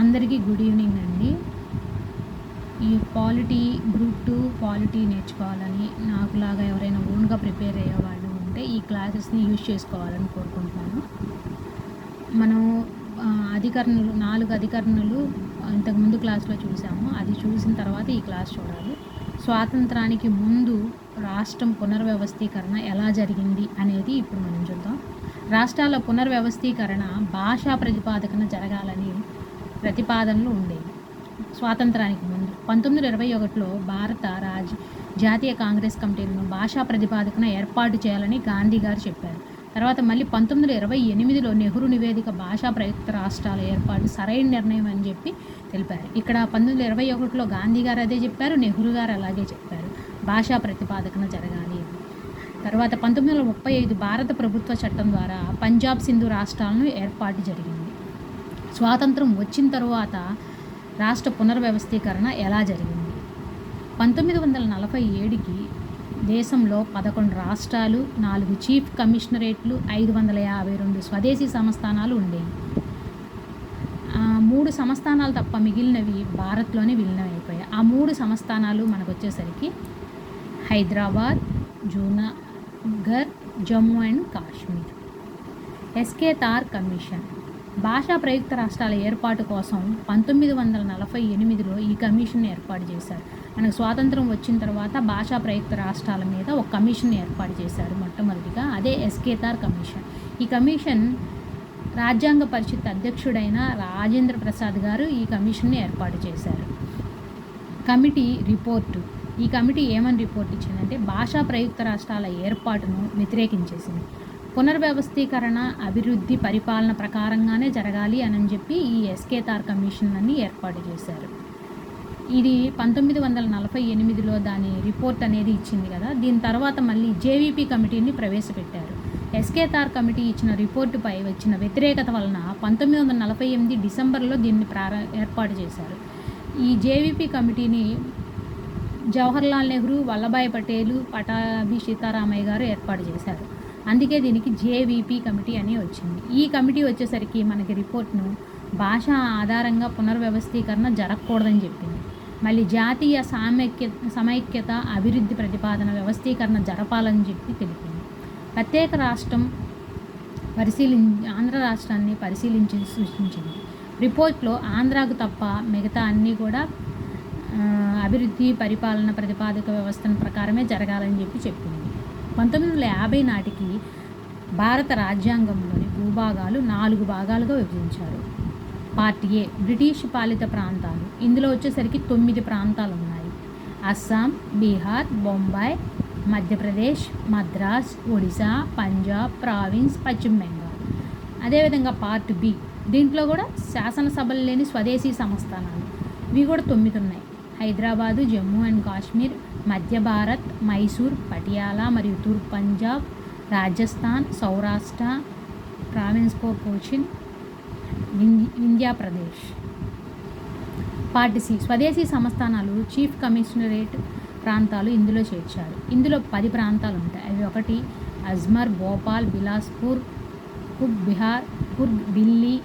అందరికీ good evening అండి. ఈ పాలిటీ గ్రూప్ 2 పాలిటీ నేర్చుకోవాలని నాకులాగా ఎవరైనా ఓన్గా ప్రిపేర్ అయ్యే వాళ్ళు ఉంటే ఈ క్లాసెస్ని యూజ్ చేసుకోవాలని కోరుకుంటున్నాను. మనం అధికరణలు 4 అధికరణలు ఇంతకుముందు క్లాస్లో చూసాము. అది చూసిన తర్వాత ఈ క్లాస్ చూడాలి. స్వాతంత్రానికి ముందు రాష్ట్రం పునర్వ్యవస్థీకరణ ఎలా జరిగింది అనేది ఇప్పుడు మనం చూద్దాం. రాష్ట్రాల పునర్వ్యవస్థీకరణ భాషా ప్రతిపాదకన జరగాలని ప్రతిపాదనలు ఉండేవి స్వాతంత్రానికి ముందు. 1921లో భారత జాతీయ కాంగ్రెస్ కమిటీలను భాషా ప్రతిపాదకన ఏర్పాటు చేయాలని గాంధీ గారు చెప్పారు. తర్వాత మళ్ళీ 1928లో నెహ్రూ నివేదిక భాషా ప్రయుక్త రాష్ట్రాల ఏర్పాటు సరైన నిర్ణయం అని చెప్పి తెలిపారు. ఇక్కడ 1921లో గాంధీ గారు అదే చెప్పారు, నెహ్రూ గారు అలాగే చెప్పారు, భాషా ప్రతిపాదకన జరగాలి. తర్వాత 1935 భారత ప్రభుత్వ చట్టం ద్వారా పంజాబ్ సింధు రాష్ట్రాలను ఏర్పాటు జరిగింది. స్వాతంత్రం వచ్చిన తరువాత రాష్ట్ర పునర్వ్యవస్థీకరణ ఎలా జరిగింది? 1947కి దేశంలో 11 రాష్ట్రాలు, 4 చీఫ్ కమిషనరేట్లు, 552 స్వదేశీ సంస్థానాలు ఉండేవి. 3 సంస్థానాలు తప్ప మిగిలినవి భారత్లోనే విలీనం అయిపోయాయి. ఆ 3 సంస్థానాలు మనకు వచ్చేసరికి Hyderabad, Junagadh, Jammu and Kashmir. S K Dhar commission భాషా ప్రయుక్త రాష్ట్రాల ఏర్పాటు కోసం 1948లో ఈ కమిషన్ ఏర్పాటు చేశారు. మనకు స్వాతంత్రం వచ్చిన తర్వాత భాషా ప్రయుక్త రాష్ట్రాల మీద ఒక కమిషన్ ఏర్పాటు చేశారు మొట్టమొదటిగా. అదే ఎస్కే తార్ కమిషన్. ఈ కమిషన్ రాజ్యాంగ పరిషత్ అధ్యక్షుడైన రాజేంద్ర ప్రసాద్ గారు ఈ కమిషన్ని ఏర్పాటు చేశారు. Committee report. ఈ కమిటీ ఏమని రిపోర్ట్ ఇచ్చిందంటే భాషా ప్రయుక్త రాష్ట్రాల ఏర్పాటును వ్యతిరేకించేసింది. పునర్వ్యవస్థీకరణ అభివృద్ధి పరిపాలన ప్రకారంగానే జరగాలి అని చెప్పి ఈ ఎస్కే తార్ కమిషన్ అని ఏర్పాటు చేశారు. ఇది 1948లో దాని రిపోర్ట్ అనేది ఇచ్చింది కదా. దీని తర్వాత మళ్ళీ జేవీపీ కమిటీని ప్రవేశపెట్టారు. ఎస్కే తార్ కమిటీ ఇచ్చిన రిపోర్టుపై వచ్చిన వ్యతిరేకత వలన 1948 డిసెంబర్లో దీన్ని ఏర్పాటు చేశారు. ఈ జేవీపీ కమిటీని జవహర్లాల్ నెహ్రూ, వల్లభాయ్ పటేలు, పటాభి సీతారామయ్య గారు ఏర్పాటు చేశారు. అందుకే దీనికి జేవీపీ కమిటీ అని వచ్చింది. ఈ కమిటీ వచ్చేసరికి మనకి రిపోర్ట్ను భాష ఆధారంగా పునర్వ్యవస్థీకరణ జరగకూడదని చెప్పింది. మళ్ళీ జాతీయ సమైక్యత అభివృద్ధి ప్రతిపాదన వ్యవస్థీకరణ జరపాలని చెప్పి తెలిపింది. ప్రత్యేక రాష్ట్రం ఆంధ్ర రాష్ట్రాన్ని పరిశీలించి సూచించింది. రిపోర్ట్లో ఆంధ్రాకు తప్ప మిగతా అన్నీ కూడా అభివృద్ధి పరిపాలన ప్రతిపాదక వ్యవస్థల ప్రకారమే జరగాలని చెప్పి చెప్పింది. 1950 నాటికి భారత రాజ్యాంగంలోని భూభాగాలు 4 భాగాలుగా విభజించారు. పార్ట్ ఏ బ్రిటిష్ పాలిత ప్రాంతాలు. ఇందులో వచ్చేసరికి 9 ప్రాంతాలు ఉన్నాయి. అస్సాం, బీహార్, బొంబాయి, మధ్యప్రదేశ్, మద్రాస్, ఒడిశా, పంజాబ్ ప్రావిన్స్, పశ్చిమ బెంగాల్. అదేవిధంగా పార్ట్ బి, దీంట్లో కూడా శాసనసభలు లేని స్వదేశీ సంస్థానాలు. ఇవి కూడా 9 ఉన్నాయి. హైదరాబాదు, జమ్మూ అండ్ కాశ్మీర్, మధ్య భారత్, మైసూర్, పటియాలా మరియు తూర్పు పంజాబ్, రాజస్థాన్, సౌరాష్ట్ర, ట్రావెన్స్కోర్, కోచిన్, వింధ్యప్రదేశ్. పార్ట్ సి స్వదేశీ సంస్థానాలు, చీఫ్ కమిషనరేట్ ప్రాంతాలు ఇందులో చేర్చారు. ఇందులో 10 ప్రాంతాలు ఉంటాయి. అవి 1 అజ్మర్, భోపాల్, బిలాస్పూర్, కుచ్ బిహార్, కుర్గ్, ఢిల్లీ,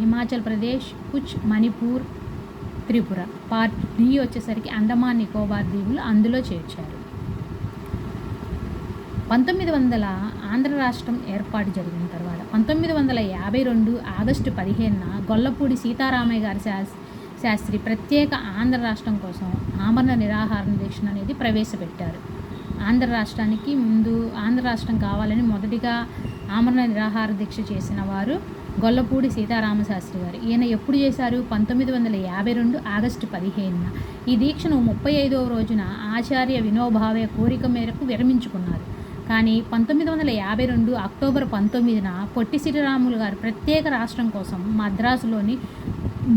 హిమాచల్ ప్రదేశ్, కుచ్, మణిపూర్, త్రిపుర. పార్ట్ డి వచ్చేసరికి అండమాన్ నికోబార్ దీవులు అందులో చేర్చారు. 1900 ఆంధ్ర రాష్ట్రం ఏర్పాటు జరిగిన తర్వాత 1952 ఆగస్టు 15న గొల్లపూడి సీతారామయ్య గారి శాస్త్రి ప్రత్యేక ఆంధ్ర రాష్ట్రం కోసం ఆమరణ నిరాహార దీక్ష అనేది ప్రవేశపెట్టారు. ఆంధ్ర రాష్ట్రానికి ముందు ఆంధ్ర రాష్ట్రం కావాలని మొదటిగా ఆమరణ నిరాహార దీక్ష చేసిన వారు గొల్లపూడి సీతారామశాస్త్రి గారు. ఈయన ఎప్పుడు చేశారు? 1952 ఆగస్టు 15న. ఈ దీక్షను 35వ రోజున ఆచార్య వినోభావే కోరిక మేరకు విరమించుకున్నారు. కానీ 1952 అక్టోబర్ 19న పొట్టి శ్రీరాములు గారు ప్రత్యేక రాష్ట్రం కోసం మద్రాసులోని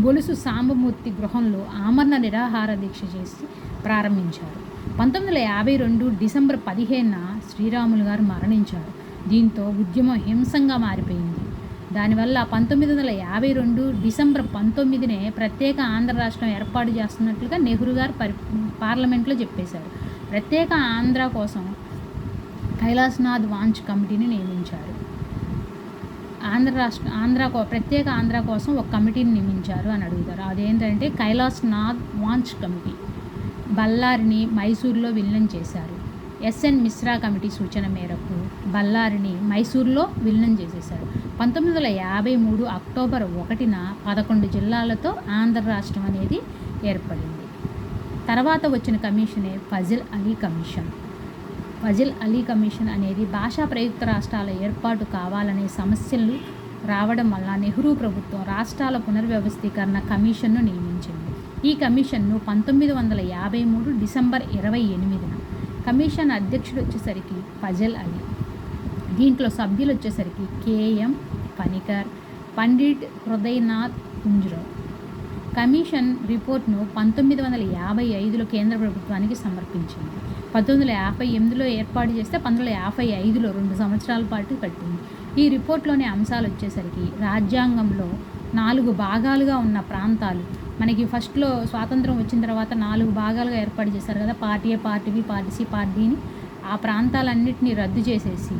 బొలుసు సాంబమూర్తి గృహంలో ఆమరణ నిరాహార దీక్ష చేసి ప్రారంభించారు. 1952 డిసెంబర్ 15న శ్రీరాములు గారు మరణించారు. దీంతో ఉద్యమం హింసంగా మారిపోయింది. దానివల్ల 1952 డిసెంబర్ 19నే ప్రత్యేక ఆంధ్ర రాష్ట్రం ఏర్పాటు చేస్తున్నట్లుగా నెహ్రూ గారు పార్లమెంట్లో చెప్పేశారు. ప్రత్యేక ఆంధ్ర కోసం కైలాసనాథ్ వాంచ్ కమిటీని నియమించారు. ప్రత్యేక ఆంధ్ర కోసం ఒక కమిటీని నియమించారు అని అడుగుతారు. అదేంటంటే కైలాస్ నాథ్ వాంచ్ కమిటీ. బళ్ళారిని మైసూరులో విలీనం చేశారు. ఎస్ఎన్ మిశ్రా కమిటీ సూచన మేరకు బళ్ళారిని మైసూరులో విలీనం చేసేశారు. 1953 అక్టోబర్ 1న 11 జిల్లాలతో ఆంధ్ర రాష్ట్రం అనేది ఏర్పడింది. తర్వాత వచ్చిన కమిషనే ఫజిల్ అలీ కమిషన్. ఫజిల్ అలీ కమిషన్ అనేది భాషా ప్రయుక్త రాష్ట్రాల ఏర్పాటు కావాలనే సమస్యలు రావడం వల్ల నెహ్రూ ప్రభుత్వం రాష్ట్రాల పునర్వ్యవస్థీకరణ కమిషన్ను నియమించింది. ఈ కమిషన్ను 1953 డిసెంబర్ 28న. కమిషన్ అధ్యక్షుడు వచ్చేసరికి ఫజిల్ అలీ. దీంట్లో సభ్యులు వచ్చేసరికి కేఎం పనికర్, పండిట్ హృదయనాథ్ కుంజ్రావ్. కమిషన్ రిపోర్ట్ను 1955లో కేంద్ర ప్రభుత్వానికి సమర్పించింది. 1958లో ఏర్పాటు చేస్తే 1955లో 2 సంవత్సరాల పాటు పట్టింది. ఈ రిపోర్ట్లోని అంశాలు వచ్చేసరికి రాజ్యాంగంలో 4 భాగాలుగా ఉన్న ప్రాంతాలు, మనకి ఫస్ట్లో స్వాతంత్రం వచ్చిన తర్వాత 4 భాగాలుగా ఏర్పాటు చేశారు కదా, part A, part B, part C, part డిని. ఆ ప్రాంతాలన్నింటినీ రద్దు చేసేసి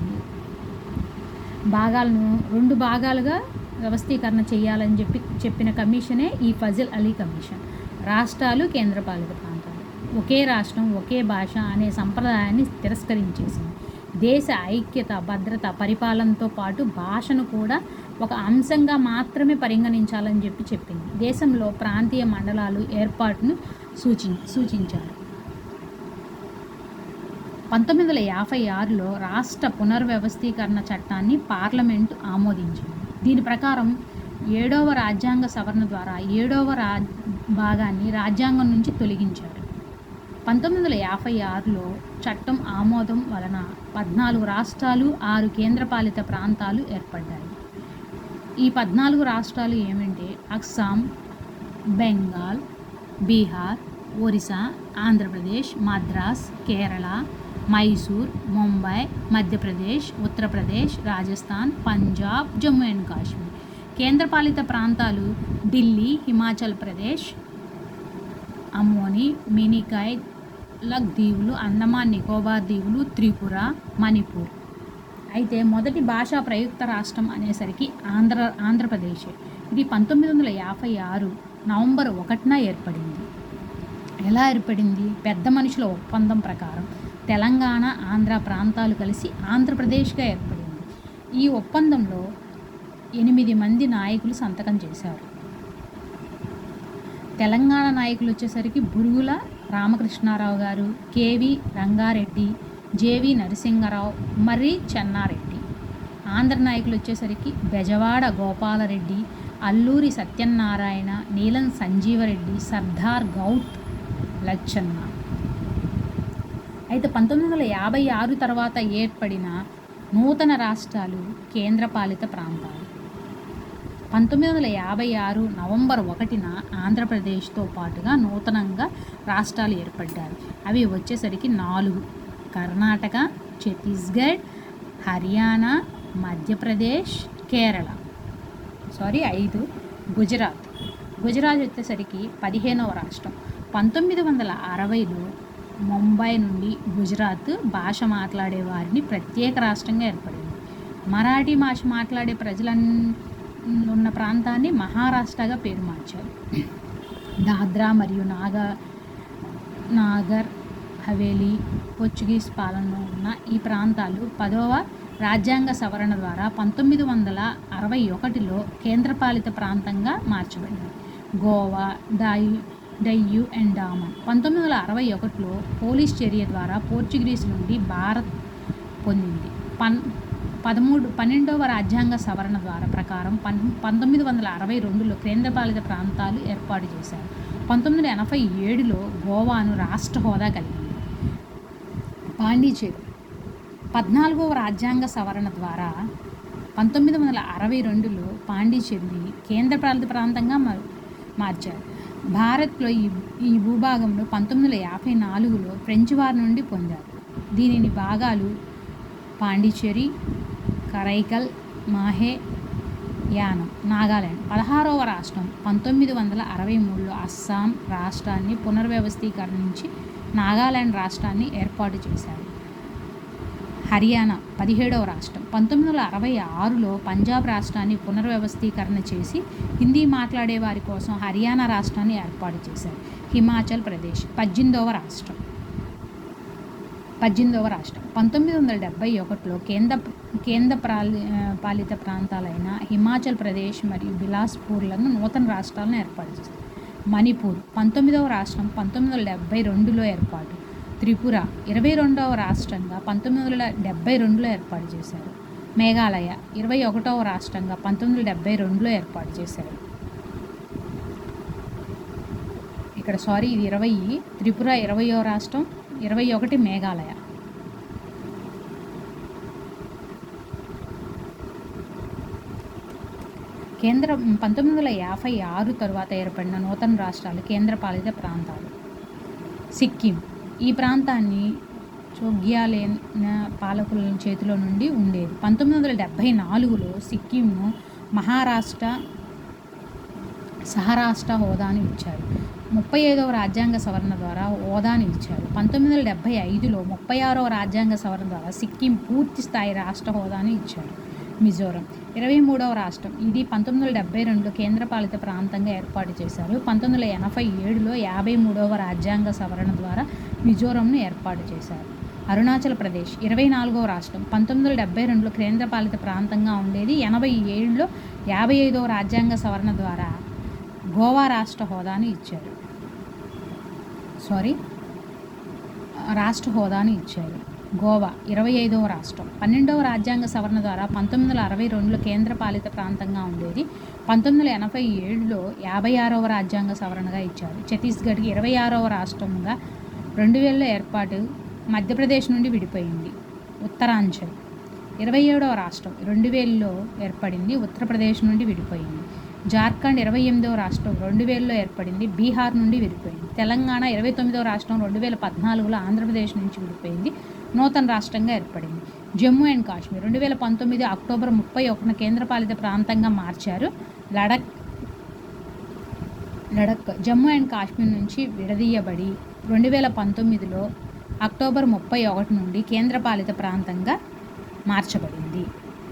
భాగాలను 2 భాగాలుగా వ్యవస్థీకరణ చేయాలని చెప్పిన కమిషనే ఈ ఫజిల్ అలీ కమిషన్. రాష్ట్రాలు, కేంద్రపాలిత ప్రాంతాలు, ఒకే రాష్ట్రం ఒకే భాష అనే సంప్రదాయాన్ని తిరస్కరించేసింది. దేశ ఐక్యత, భద్రత, పరిపాలనతో పాటు భాషను కూడా ఒక అంశంగా మాత్రమే పరిగణించాలని చెప్పింది. దేశంలో ప్రాంతీయ మండలాలు ఏర్పాటును సూచించారు. 1956లో రాష్ట్ర పునర్వ్యవస్థీకరణ చట్టాన్ని పార్లమెంటు ఆమోదించింది. దీని ప్రకారం 7వ రాజ్యాంగ సవరణ ద్వారా 7వ భాగాన్ని రాజ్యాంగం నుంచి తొలగించారు. 1956లో చట్టం ఆమోదం వలన 14 రాష్ట్రాలు, 6 కేంద్రపాలిత ప్రాంతాలు ఏర్పడ్డాయి. ఈ 14 రాష్ట్రాలు ఏమంటే అస్సాం, బెంగాల్, బీహార్, ఒరిస్సా, ఆంధ్రప్రదేశ్, మద్రాస్, కేరళ, మైసూర్, ముంబై, మధ్యప్రదేశ్, ఉత్తరప్రదేశ్, రాజస్థాన్, పంజాబ్, జమ్మూ అండ్ కాశ్మీర్. కేంద్రపాలిత ప్రాంతాలు ఢిల్లీ, హిమాచల్ ప్రదేశ్, అమోని, మినికాయ్, లక్షద్వీపులు, అండమాన్ నికోబార్ దీవులు, త్రిపుర, మణిపూర్. అయితే మొదటి భాషా ప్రయుక్త రాష్ట్రం అనేసరికి ఆంధ్రప్రదేశ్. ఇది 1956 నవంబర్ 1న ఏర్పడింది. ఎలా ఏర్పడింది? పెద్ద మనుషుల ఒప్పందం ప్రకారం తెలంగాణ, ఆంధ్ర ప్రాంతాలు కలిసి ఆంధ్రప్రదేశ్గా ఏర్పడింది. ఈ ఒప్పందంలో 8 మంది నాయకులు సంతకం చేశారు. తెలంగాణ నాయకులు వచ్చేసరికి బురుగుల రామకృష్ణారావు గారు, కేవి రంగారెడ్డి, జేవి నరసింగరావు, మర్రి చెన్నారెడ్డి. ఆంధ్ర నాయకులు వచ్చేసరికి బెజవాడ గోపాలరెడ్డి, అల్లూరి సత్యనారాయణ, నీలం సంజీవరెడ్డి, సర్దార్ గౌట్ లచ్చన్న. అయితే 1956 తర్వాత ఏర్పడిన నూతన రాష్ట్రాలు, కేంద్రపాలిత ప్రాంతాలు. 1956 నవంబర్ 1న ఆంధ్రప్రదేశ్తో పాటుగా నూతనంగా రాష్ట్రాలు ఏర్పడ్డాయి. అవి వచ్చేసరికి 4: కర్ణాటక, ఛత్తీస్గఢ్, హర్యానా, మధ్యప్రదేశ్, కేరళ. 5 గుజరాత్. గుజరాత్ వచ్చేసరికి 15వ రాష్ట్రం. 1960లో ముంబై నుండి గుజరాత్ భాష మాట్లాడే వారిని ప్రత్యేక రాష్ట్రంగా ఏర్పడింది. మరాఠీ భాష మాట్లాడే ఉన్న ప్రాంతాన్ని మహారాష్ట్రగా పేరు మార్చారు. దాద్రా మరియు నాగర్ హవేలీ పోర్చుగీస్ పాలనలో ఉన్న ఈ ప్రాంతాలు 10వ రాజ్యాంగ సవరణ ద్వారా 1961లో కేంద్రపాలిత ప్రాంతంగా మార్చబడ్డాయి. గోవా, డయ్యూ అండ్ డామన్ 1961లో పోలీస్ చర్య ద్వారా పోర్చుగీస్ నుండి భారత్ పొందింది. 12వ రాజ్యాంగ సవరణ ద్వారా ప్రకారం 1962లో కేంద్రపాలిత ప్రాంతాలు ఏర్పాటు చేశారు. 1987లో గోవాను రాష్ట్ర హోదా కలిగింది. పాండిచేరి 14వ రాజ్యాంగ సవరణ ద్వారా 1962లో పాండిచేరిని కేంద్రపాలిత ప్రాంతంగా మార్చారు. భారత్లో ఈ భూభాగంలో 1954లో ఫ్రెంచ్ వారి నుండి పొందారు. దీనిని భాగాలు పాండిచేరి, కరైకల్, మాహే, యానం, నాగాలాండ్. 16వ రాష్ట్రం 1963లో అస్సాం రాష్ట్రాన్ని పునర్వ్యవస్థీకరించి నాగాలాండ్ రాష్ట్రాన్ని ఏర్పాటు చేశారు. హర్యానా 17వ రాష్ట్రం. 1966లో పంజాబ్ రాష్ట్రాన్ని పునర్వ్యవస్థీకరణ చేసి హిందీ మాట్లాడే వారి కోసం హర్యానా రాష్ట్రాన్ని ఏర్పాటు చేశారు. హిమాచల్ ప్రదేశ్ 18వ రాష్ట్రం. 1971లో కేంద్ర పాలిత ప్రాంతాలైన హిమాచల్ ప్రదేశ్ మరియు బిలాస్పూర్లను నూతన రాష్ట్రాలను ఏర్పాటు చేశారు. మణిపూర్ 19వ రాష్ట్రం 1972లో ఏర్పాటు. త్రిపుర 22వ రాష్ట్రంగా 1972లో ఏర్పాటు చేశారు. మేఘాలయ 21వ రాష్ట్రంగా 1972లో ఏర్పాటు చేశారు. ఇక్కడ ఇది 20, త్రిపుర 20వ రాష్ట్రం, 21 మేఘాలయ. కేంద్ర 1956 తరువాత ఏర్పడిన నూతన రాష్ట్రాలు కేంద్రపాలిత ప్రాంతాలు. సిక్కిం ఈ ప్రాంతాన్ని చోగ్యాలేన్ పాలకుల చేతిలో నుండి ఉండేది. 1974లో సిక్కింను మహారాష్ట్ర సహరాష్ట్ర హోదాను ఇచ్చారు. 35వ రాజ్యాంగ సవరణ ద్వారా హోదాను ఇచ్చారు. 1975లో 36వ రాజ్యాంగ సవరణ ద్వారా సిక్కిం పూర్తి స్థాయి రాష్ట్ర హోదాను ఇచ్చారు. మిజోరం 23వ రాష్ట్రం. ఇది 1972లో కేంద్రపాలిత ప్రాంతంగా ఏర్పాటు చేశారు. 1987లో 53వ రాజ్యాంగ సవరణ ద్వారా మిజోరంను ఏర్పాటు చేశారు. అరుణాచల్ ప్రదేశ్ 24వ రాష్ట్రం. 1972లో కేంద్రపాలిత ప్రాంతంగా ఉండేది. 87లో 55వ రాజ్యాంగ సవరణ ద్వారా గోవా రాష్ట్ర హోదాను ఇచ్చారు. రాష్ట్ర హోదాను ఇచ్చారు. గోవా 25వ రాష్ట్రం. 12వ రాజ్యాంగ సవరణ ద్వారా 1962లో కేంద్రపాలిత ప్రాంతంగా ఉండేది. 1987లో 56వ రాజ్యాంగ సవరణగా ఇచ్చారు. ఛత్తీస్గఢ్కి 26వ రాష్ట్రంగా 2000లో ఏర్పాటు. మధ్యప్రదేశ్ నుండి విడిపోయింది. ఉత్తరాంచల్ 27వ రాష్ట్రం. 2000లో ఏర్పడింది. ఉత్తరప్రదేశ్ నుండి విడిపోయింది. జార్ఖండ్ 28వ రాష్ట్రం. 2000లో ఏర్పడింది. బీహార్ నుండి విడిపోయింది. తెలంగాణ 29వ రాష్ట్రం. 2014లో ఆంధ్రప్రదేశ్ నుంచి విడిపోయింది. నూతన రాష్ట్రంగా ఏర్పడింది. జమ్మూ అండ్ కాశ్మీర్ 2019 అక్టోబర్ 31న కేంద్రపాలిత ప్రాంతంగా మార్చారు. లడఖ్ జమ్మూ అండ్ కాశ్మీర్ నుంచి విడదీయబడి 2019లో అక్టోబర్ 31 నుండి కేంద్రపాలిత ప్రాంతంగా మార్చబడింది.